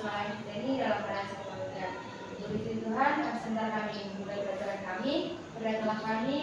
kebersamaan kita ini dalam bahasa keluarga. Puji Tuhan, sebentar kami mulai pelajaran kami, perdagangan kami,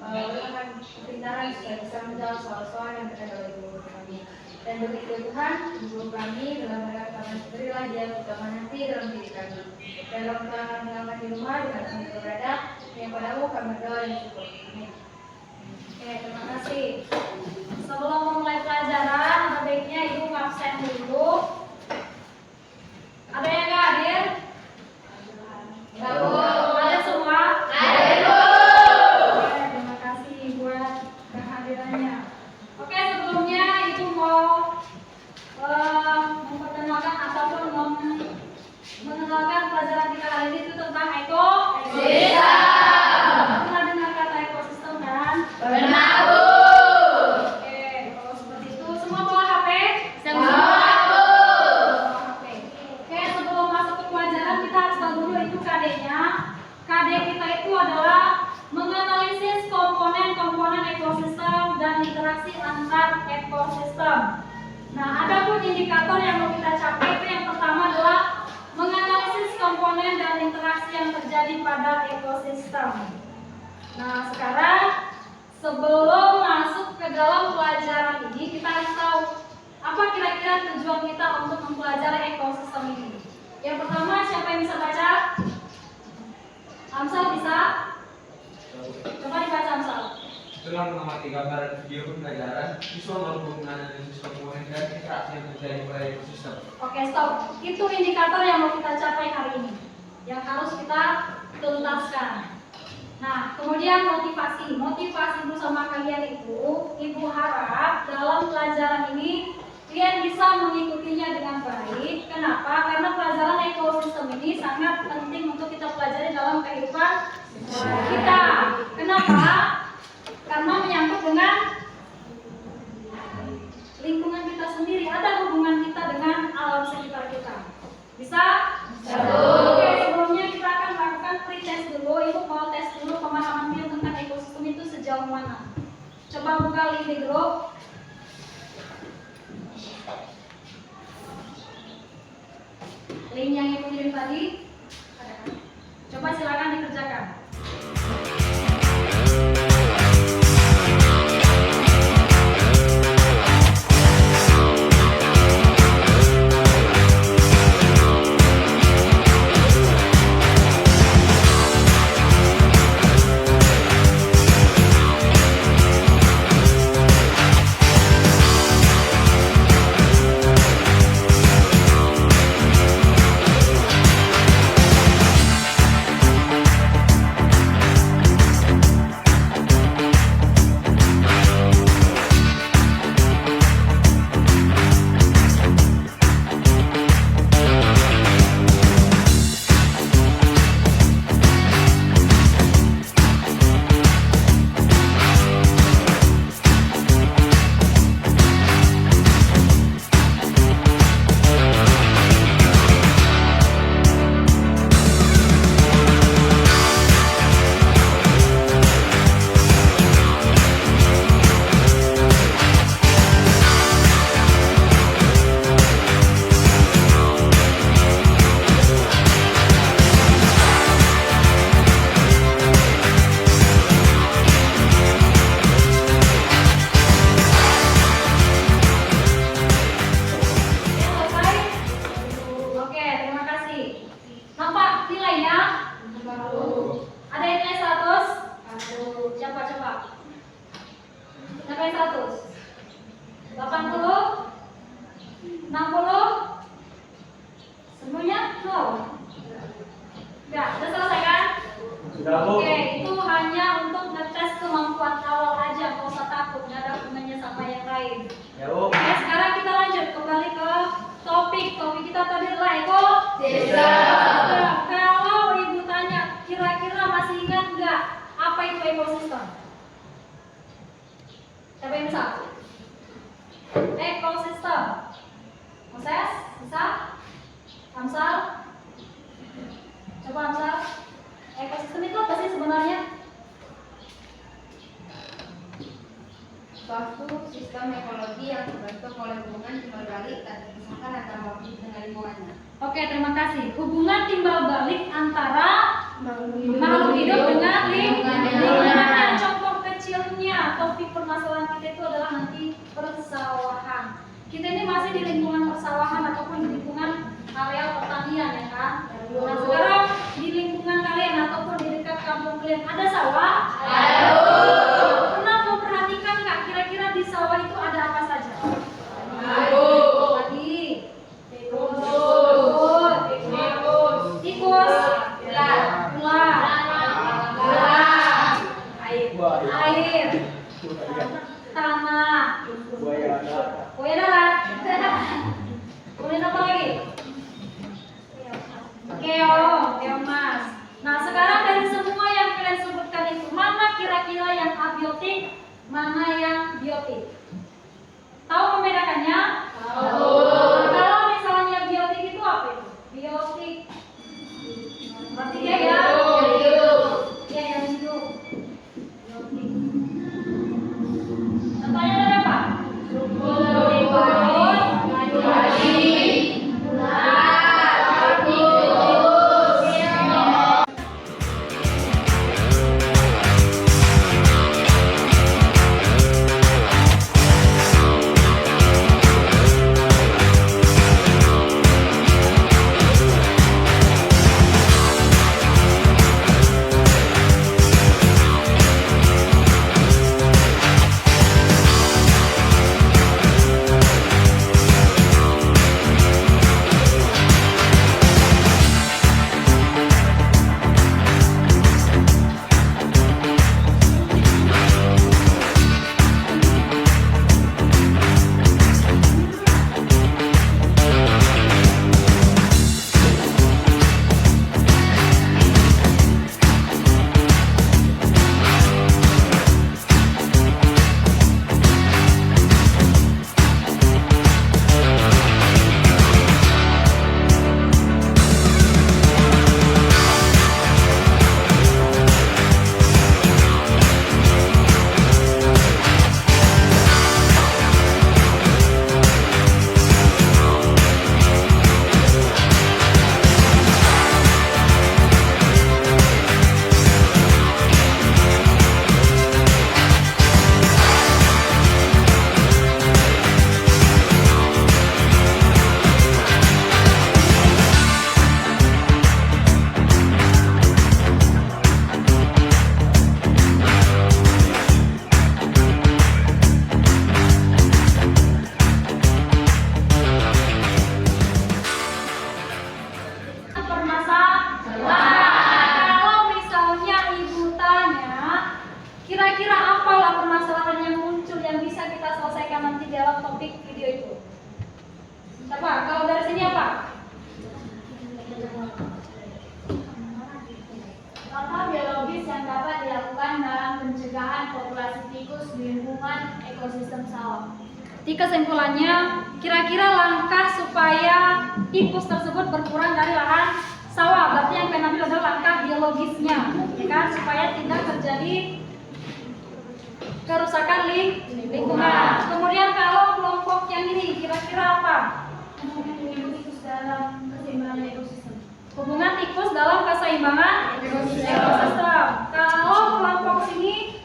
melakukan kepintaran supaya bisa menjawab soal-soal yang terkait oleh guru kami. Dan begitu Tuhan, guru kami dalam mereka kami berilah dia utama nanti dalam diri kami. Dan dalam pengalaman di rumah dengan kami berada, yang padamu kami berdoa dan syukur. Amin. Oke, terima kasih. Sebelum memulai pelajaran, ada baiknya Ibu absen dulu. Ada yang nggak hadir? Ada semua? Ada, Ibu. Oke, terima kasih buat kehadirannya. Oke, sebelumnya Ibu mau memperkenalkan ataupun mengenalkan pelajaran kita hari ini itu tentang ekosistem. Pernah dengar kata ekosistem kan? Benar, Bu. Oke, kalau seperti itu semua bawa HP? Semua, Bu. Bawa HP. Oke, sebelum masuk ke pelajaran kita harus tahu dulu itu KD-nya. KD kita itu adalah menganalisis komponen-komponen ekosistem dan interaksi antar ekosistem. Nah, ada pun indikator yang mau kita capai itu yang pertama adalah menganalisis komponen dan interaksi yang terjadi pada ekosistem. Nah, sekarang sebelum masuk ke dalam pelajaran ini, kita harus tahu apa kira-kira tujuan kita untuk mempelajari ekosistem ini. Yang pertama, siapa yang bisa baca? Amsal bisa? Coba dibaca Amsal. Setelah mengamati gambaran video pembelajaran, siswa mampu menganalisis komponen dan interaksi yang terjadi pada ekosistem. Oke, stop. Itu indikator yang mau kita capai hari ini, yang harus kita tuntaskan. Nah, kemudian motivasi. Motivasi bersama kalian itu, Ibu harap dalam pelajaran ini kalian bisa mengikutinya dengan baik. Kenapa? Karena pelajaran ekosistem ini sangat penting untuk kita pelajari dalam kehidupan kita. Kenapa? Karena menyangkut dengan lingkungan kita sendiri. Ada hubungan kita dengan alam sekitar kita. Bisa? Oke, sebelumnya kita akan lakukan pre-test dulu. Ibu mau tes dulu pemahaman dia tentang ekosistem itu sejauh mana. Coba buka link di grup. Link yang Ibu kirim tadi ada kan? Coba silakan dikerjakan. Oke, itu hanya untuk ngetes kemampuan awal aja, nggak usah takut, nggak ada hubungannya sama yang lain. Ya, Bu. Oke, sekarang kita lanjut kembali ke topik kita tadi adalah ekosistem. Kalau ibu tanya, kira-kira masih ingat nggak apa itu ekosistem? Siapa yang bisa? Ekosistem. Moses, bisa? Amsal? Coba Amsal. Ekosistem itu apa sih sebenarnya? suatu sistem ekologi yang terbentuk oleh hubungan timbal balik dan terpisahkan antara makhluk hidup dengan lingkungannya. Oke, terima kasih. Hubungan timbal balik antara makhluk hidup dengan lingkungannya. Contoh kecilnya, topik permasalahan kita itu adalah nanti persawahan. Kita ini masih di lingkungan persawahan ataupun di lingkungan area pertanian, ya kan? Nah, sekarang di lingkungan kalian ataupun di dekat kampung kalian ada sawah? Pernah memperhatikan nggak kira-kira di sawah itu ada apa saja? Tadi tikus, ular, air, tanah, buaya darat. Kemudian apa lagi? keong mas. Nah, sekarang dari semua yang kalian sebutkan itu, mana kira-kira yang abiotik, mana yang biotik? Tahu membedakannya? Tahu. Kalau misalnya biotik itu apa itu? Biotik. Berarti dia ya? Dia yang hidup. Biotik. Contohnya ada apa? Kira-kira apalah permasalahan yang muncul yang bisa kita selesaikan nanti dalam topik video itu? Apa? Kalau dari sini apa? Langkah biologis yang dapat dilakukan dalam pencegahan populasi tikus di lingkungan ekosistem sawah. Di kesimpulannya, kira-kira langkah supaya tikus tersebut berkurang dari lahan sawah. Berarti yang kalian ambil adalah langkah biologisnya, ya kan? Supaya tidak terjadi kerusakan lingkungan. Kemudian kalau kelompok yang ini kira-kira apa? Tikus dalam keseimbangan ekosistem. Hubungan tikus dalam keseimbangan ekosistem. Kalau kelompok sini,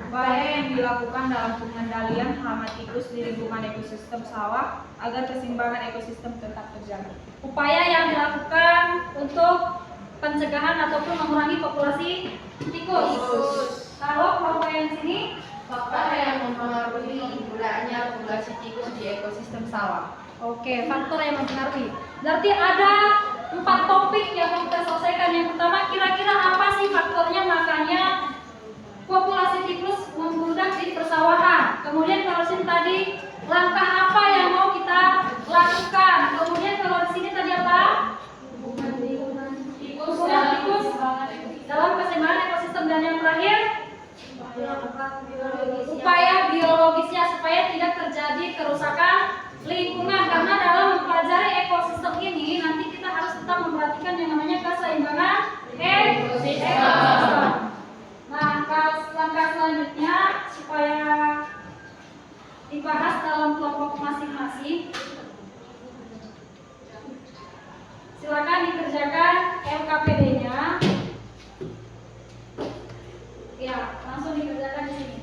upaya yang dilakukan dalam pengendalian hama tikus di lingkungan ekosistem sawah agar keseimbangan ekosistem tetap terjaga. upaya yang dilakukan untuk pencegahan ataupun mengurangi populasi tikus. Kalau kelompok yang sini, Faktor yang mempengaruhi penggunaannya populasi tikus di ekosistem sawah. oke, faktor yang mempengaruhi. Berarti ada 4 topik yang mau kita selesaikan. Yang pertama, kira-kira apa sih faktornya makanya populasi tikus membludak di persawahan. Kemudian kalau sini tadi, langkah apa yang mau kita lakukan. Kemudian kalau di sini tadi apa? Hubungan tikus dalam keseimbangan ekosistem. Dan yang terakhir, upaya biologisnya supaya tidak terjadi kerusakan lingkungan. Karena dalam mempelajari ekosistem ini nanti kita harus tetap memperhatikan yang namanya keseimbangan ekosistem. Nah, langkah selanjutnya supaya dibahas dalam kelompok masing-masing. Silakan dikerjakan LKPD-nya. Ya, langsung dikerjakan di sini.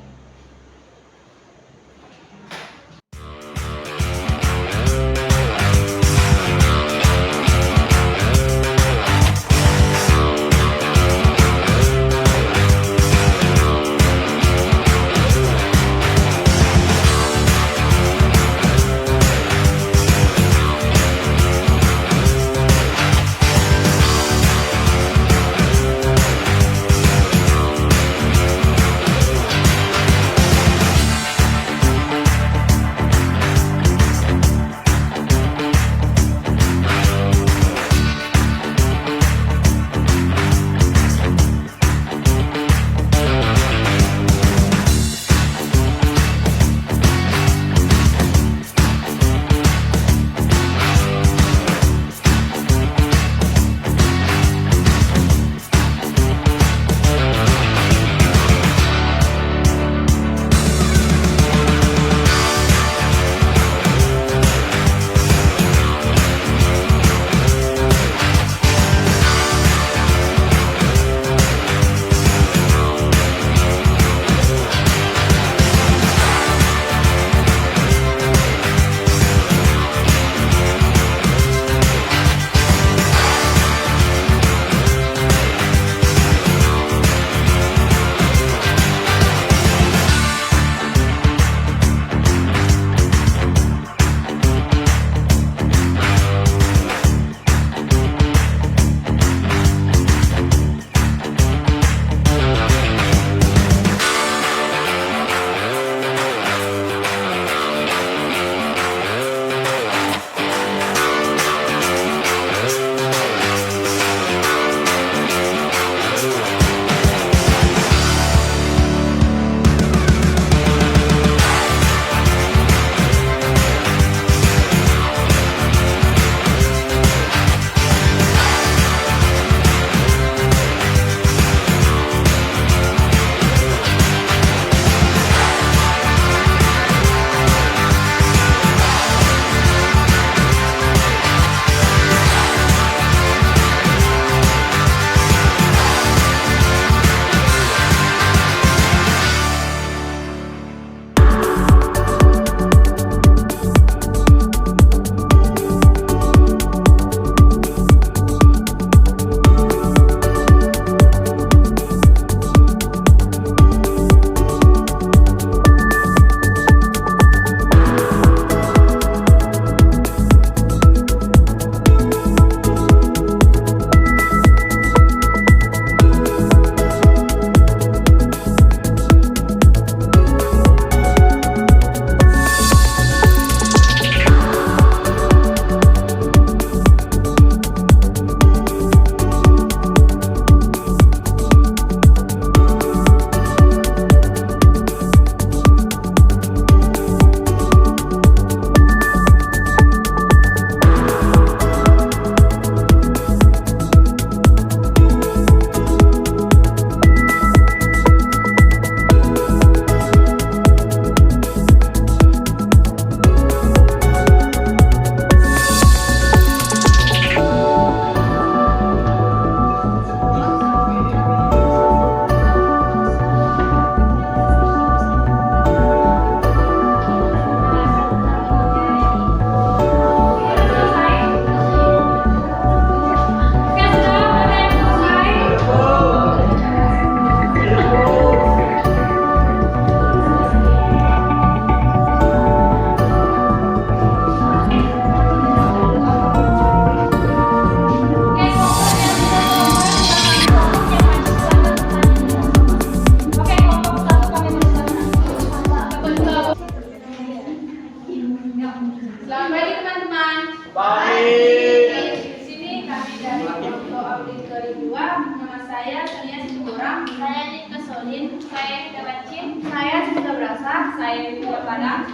saya Widya Padang.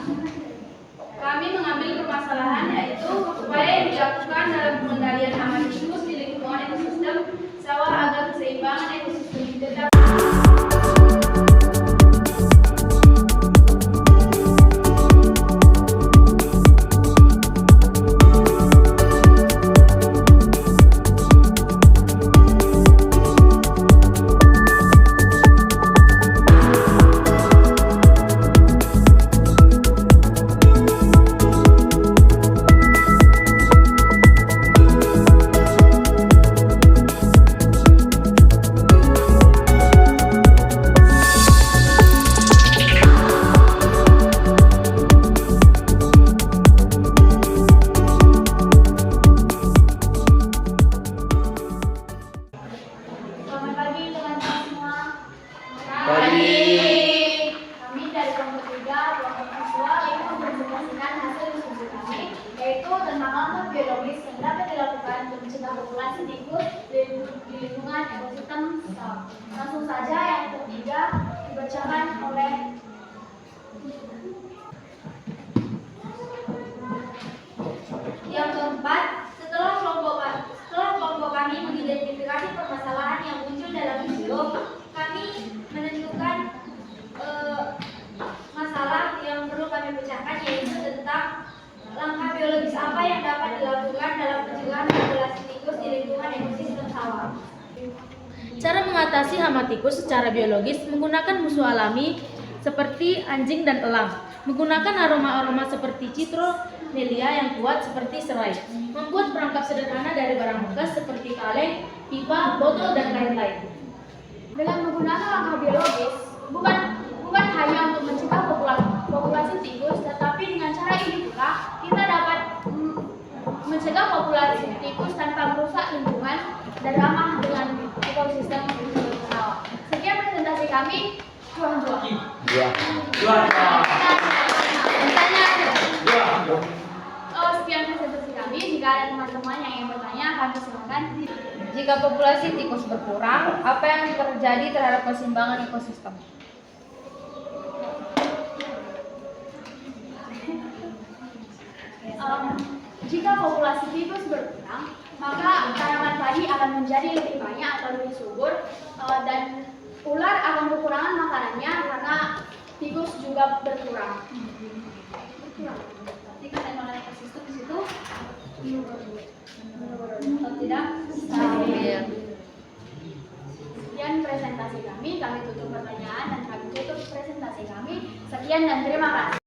Kami mengambil permasalahan yaitu upaya yang dilakukan dalam pengendalian hama tikus di lingkungan ekosistem sawah agar keseimbangan ekosistem ditetap. dalam mencegah populasi tikus di lingkungan ekosistem sawah. Langsung saja yang ketiga dibacakan oleh Yang keempat, setelah kelompok kami mengidentifikasi permasalahan yang muncul dalam video, kami menentukan masalah yang perlu kami pecahkan, yaitu tentang langkah biologis apa yang dapat dilakukan dalam pencegahan populasi tikus di lingkungan ekosistem sawah. Cara mengatasi hama tikus secara biologis menggunakan musuh alami seperti anjing dan elang. Menggunakan aroma-aroma seperti citronelia yang kuat seperti serai. Membuat perangkap sederhana dari barang bekas seperti kaleng, pipa, botol, dan lain-lain. dengan menggunakan langkah biologis bukan hanya untuk mencegah populasi tikus, tetapi dengan cara ini pula kita dapat mencegah populasi tikus tanpa merusak lingkungan dan ramah dengan ekosistem sawah. Sekian presentasi kami. Sekian presentasi kami. Jika ada teman-teman yang ingin bertanya, kami silakan. Jika populasi tikus berkurang, apa yang terjadi terhadap keseimbangan ekosistem? Jika populasi tikus berkurang, maka tanaman padi akan menjadi lebih banyak atau lebih subur, dan ular akan kekurangan makanannya karena tikus juga berkurang. Berarti keseimbangan ekosistem di situ Atau tidak? Sekian presentasi kami tutup pertanyaan dan kami tutup presentasi kami. Sekian dan terima kasih.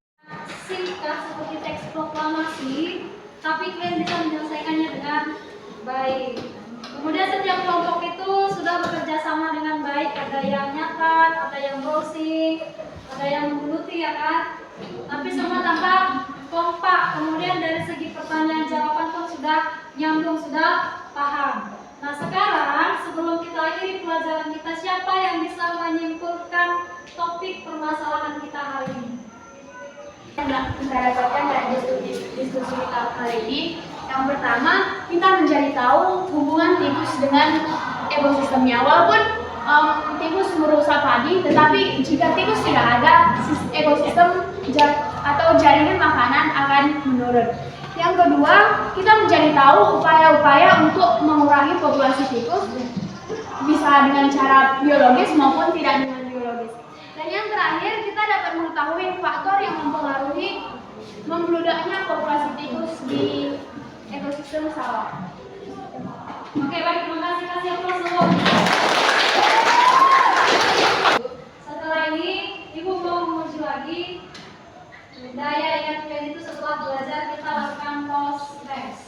singkat seperti teks proklamasi, tapi kalian bisa menyelesaikannya dengan baik. Kemudian setiap kelompok itu sudah bekerja sama dengan baik, ada yang nyatat, ada yang browsing, ada yang menggeluti, ya kan? Tapi semua tampak kompak. Kemudian dari segi pertanyaan jawaban pun sudah nyambung, sudah paham. Nah sekarang sebelum kita akhiri pelajaran kita, siapa yang bisa menyimpulkan topik permasalahan kita hari ini? Yang kita dapatkan dari diskusi kita kali ini, yang pertama kita mencari tahu hubungan tikus dengan ekosistemnya. Walaupun tikus merusak padi, tetapi jika tikus tidak ada, ekosistem atau jaringan makanan akan menurun. Yang kedua, kita mencari tahu upaya-upaya untuk mengurangi populasi tikus, bisa dengan cara biologis maupun tidak dengan biologis. Dan yang terakhir, kita dapat mengetahui faktor yang mempengaruhi membludaknya populasi tikus di ekosistem sawah. Oke, baik, terima kasih semua. Setelah ini, Ibu mau menguji lagi daya ingat kalian itu setelah belajar kita lakukan post test.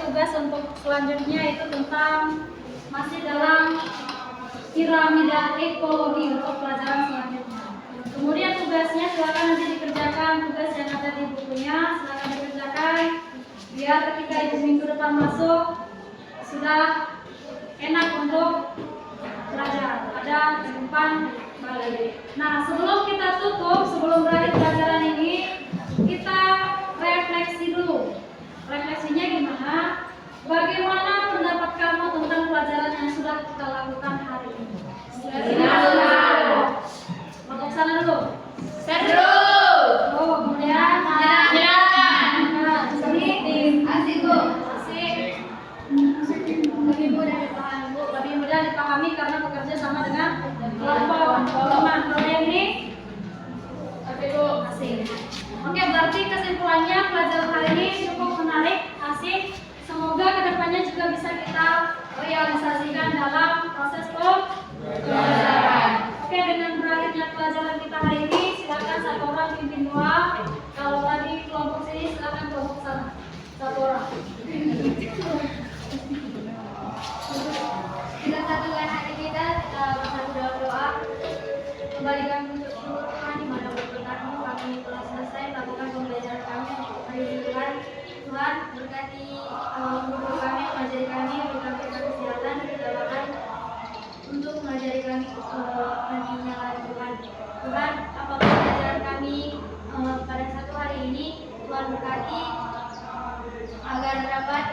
tugas untuk selanjutnya itu tentang masih dalam piramida ekologi untuk pelajaran selanjutnya. Kemudian tugasnya silakan nanti dikerjakan, tugas yang ada di bukunya silakan dikerjakan biar ketika itu minggu depan masuk sudah enak untuk belajar. Ada di depan balik. Nah, sebelum kita tutup, sebelum berakhir pelajaran ini, kita refleksi dulu. Refleksinya gimana? Bagaimana pendapat kamu tentang pelajaran yang sudah kita lakukan hari ini? Untuk sana dulu. Seru. Oh, kemudian Menyenangkan. sini Asik, Bu. asik. Lebih mudah dipahami, Bu. Lebih mudah dipahami karena bekerja sama dengan kelompok teman. Kalau yang ini asik. Oke, berarti kesimpulannya pelajaran hari ini cukup menarik, asik. Semoga kedepannya juga bisa kita realisasikan dalam proses pembelajaran. Oke, dengan berakhirnya pelajaran kita hari ini, silakan satu orang pimpin doa. Kalau tadi kelompok sini, silakan kelompok sana. Satu orang. Kita satukan hati kita bersatu dalam doa. Kembalikan untuk Tuhan di mana berkatmu kami telah selesai melakukan pembelajaran kami untuk hari ini Tuhan. Tuhan berkati guru kami, mengajari kami, berikan kita kesehatan, kedatangan untuk mengajari kami nantinya lagi Tuhan. Tuhan, apapun pelajaran kami pada satu hari ini, Tuhan berkati agar dapat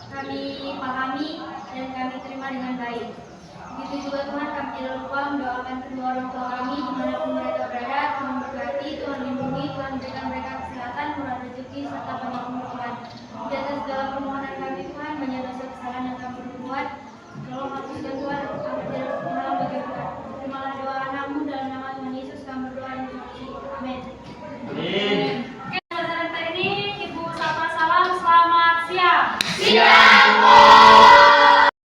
kami pahami dan kami terima dengan baik. Begitu juga Tuhan, kami tidak lupa mendoakan kedua orang tua kami dimanapun mereka berada. Tuhan berkati, Tuhan lindungi, Tuhan berikan mereka kesehatan, murah rezeki, serta banyak umur Tuhan. Di atas segala permohonan kami Tuhan, banyak dosa kesalahan yang kami perbuat.